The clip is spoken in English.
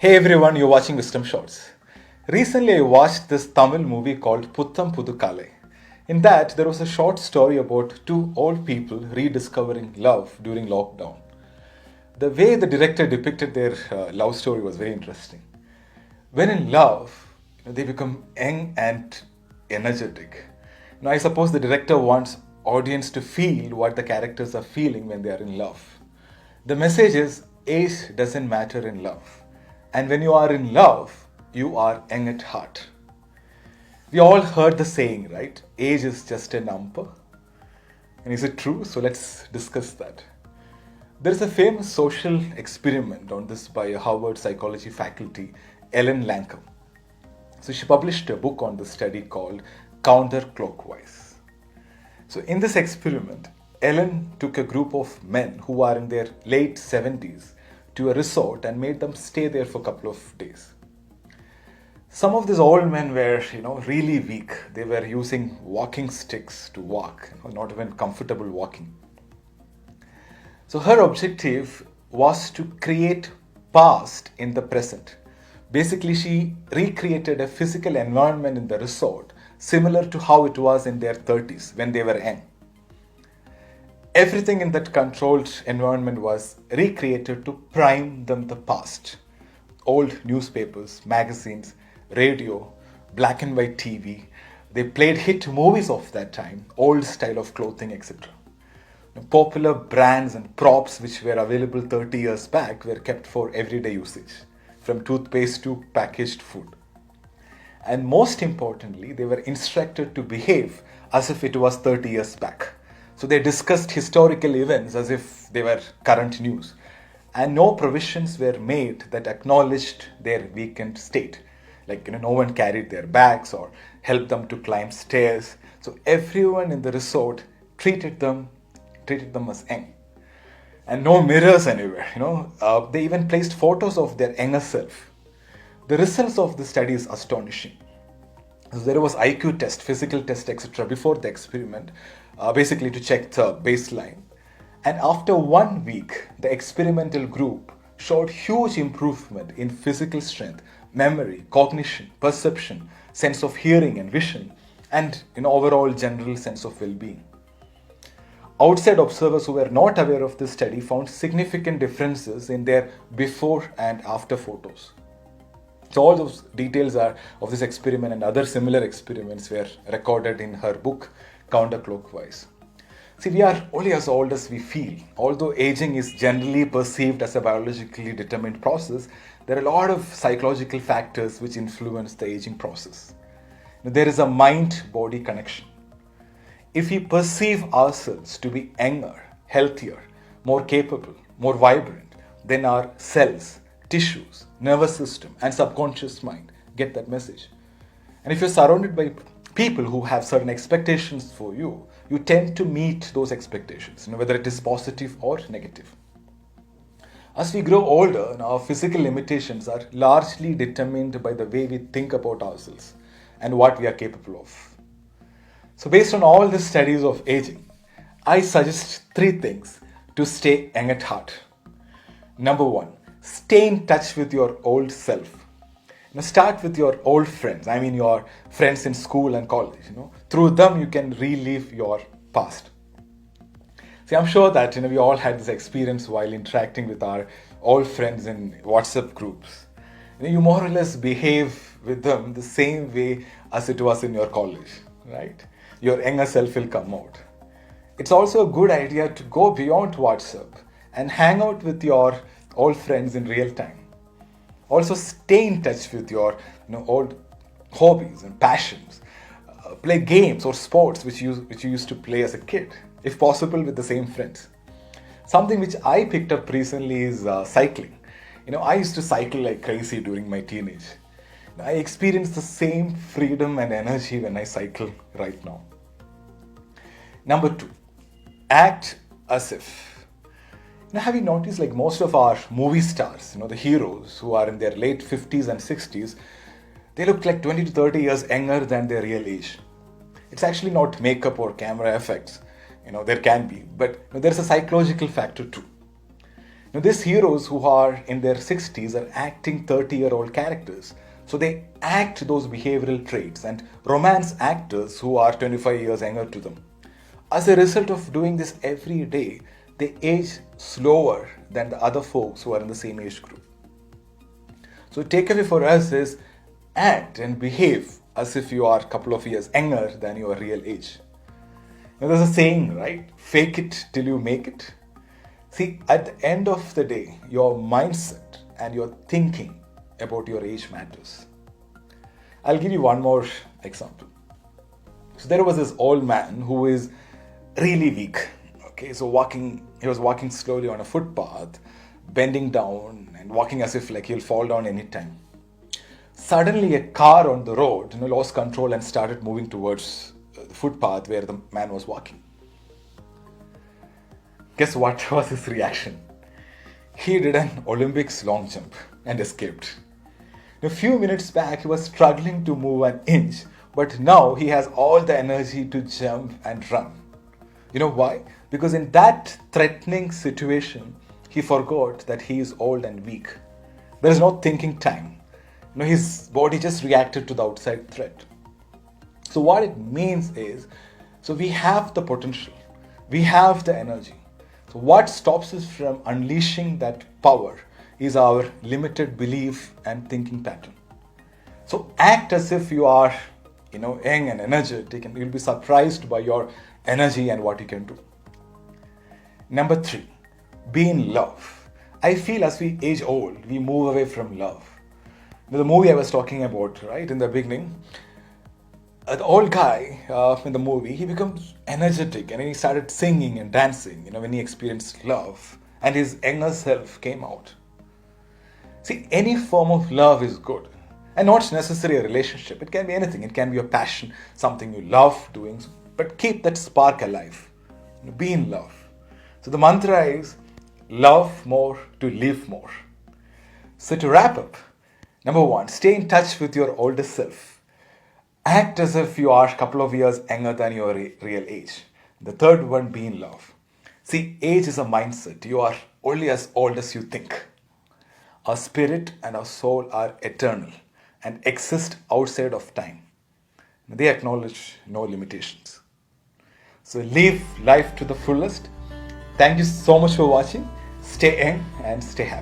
Hey everyone, you're watching Wisdom Shorts. Recently, I watched this Tamil movie called Puttam Pudukale. In that, there was a short story about two old people rediscovering love during lockdown. The way the director depicted their love story was very interesting. When in love, they become young and energetic. Now, I suppose the director wants audience to feel what the characters are feeling when they are in love. The message is age doesn't matter in love. And when you are in love, you are young at heart. We all heard the saying, right? Age is just a number. And is it true? So let's discuss that. There is a famous social experiment on this by a Harvard psychology faculty, Ellen Lancome. So she published a book on the study called Counterclockwise. So in this experiment, Ellen took a group of men who are in their late 70s to a resort and made them stay there for a couple of days. Some of these old men were, really weak. They were using walking sticks to walk, not even comfortable walking. So her objective was to create past in the present. Basically, she recreated a physical environment in the resort similar to how it was in their 30s when they were young. Everything in that controlled environment was recreated to prime them the past. Old newspapers, magazines, radio, black and white TV. They played hit movies of that time, old style of clothing, etc. Popular brands and props which were available 30 years back were kept for everyday usage, from toothpaste to packaged food. And most importantly, they were instructed to behave as if it was 30 years back. So they discussed historical events as if they were current news. And no provisions were made that acknowledged their weakened state. Like, no one carried their bags or helped them to climb stairs. So everyone in the resort treated them as young. And no mirrors anywhere, they even placed photos of their younger self. The results of the study is astonishing. So there was IQ test, physical test, etc. before the experiment, basically to check the baseline. And after 1 week, the experimental group showed huge improvement in physical strength, memory, cognition, perception, sense of hearing and vision, and overall general sense of well-being. Outside observers who were not aware of this study found significant differences in their before and after photos. So all those details of this experiment and other similar experiments were recorded in her book, Counterclockwise. See, we are only as old as we feel. Although aging is generally perceived as a biologically determined process, there are a lot of psychological factors which influence the aging process. There is a mind-body connection. If we perceive ourselves to be younger, healthier, more capable, more vibrant, then our cells, tissues, nervous system, and subconscious mind get that message. And if you're surrounded by people who have certain expectations for you, you tend to meet those expectations, whether it is positive or negative. As we grow older, our physical limitations are largely determined by the way we think about ourselves and what we are capable of. So based on all the studies of aging, I suggest 3 things to stay young at heart. Number 1, stay in touch with your old self. Start with your old friends. I mean your friends in school and college. Through them you can relive your past. See, I'm sure that we all had this experience while interacting with our old friends in WhatsApp groups. You more or less behave with them the same way as it was in your college, right? Your younger self will come out. It's also a good idea to go beyond WhatsApp and hang out with your old friends in real time. Also stay in touch with your old hobbies and passions. Play games or sports which you used to play as a kid, if possible with the same friends. Something which I picked up recently is cycling. I used to cycle like crazy during my teenage. I experience the same freedom and energy when I cycle right now. Number 2, act as if. Have you noticed most of our movie stars, the heroes who are in their late 50s and 60s, they look like 20 to 30 years younger than their real age. It's actually not makeup or camera effects. There can be, but there's a psychological factor too. Now, these heroes who are in their 60s are acting 30-year-old characters. So they act those behavioral traits, and romance actors who are 25 years younger to them. As a result of doing this every day, they age slower than the other folks who are in the same age group. So takeaway for us is act and behave as if you are a couple of years younger than your real age. Now there's a saying, right? Fake it till you make it. See, at the end of the day, your mindset and your thinking about your age matters. I'll give you one more example. So there was this old man who is really weak. Okay, so he was walking slowly on a footpath, bending down and walking as if like he'll fall down anytime. Suddenly, a car on the road, lost control and started moving towards the footpath where the man was walking. Guess what was his reaction? He did an Olympics long jump and escaped. A few minutes back, he was struggling to move an inch, but now he has all the energy to jump and run. You know why? Because in that threatening situation, he forgot that he is old and weak. There is no thinking time. His body just reacted to the outside threat. So what it means is, so we have the potential, we have the energy. So what stops us from unleashing that power is our limited belief and thinking pattern. So act as if you are, young and energetic, and you'll be surprised by your energy and what you can do. Number 3, be in love. I feel as we age old, we move away from love. The movie I was talking about, right, in the beginning, the old guy in the movie, he becomes energetic and he started singing and dancing, when he experienced love and his younger self came out. See, any form of love is good and not necessarily a relationship. It can be anything. It can be a passion, something you love doing, but keep that spark alive. Be in love. So the mantra is love more to live more. So to wrap up, number 1, stay in touch with your older self. Act as if you are a couple of years younger than your real age. The third one, be in love. See, age is a mindset. You are only as old as you think. Our spirit and our soul are eternal and exist outside of time. They acknowledge no limitations. So live life to the fullest. Thank you so much for watching. Stay young and stay happy.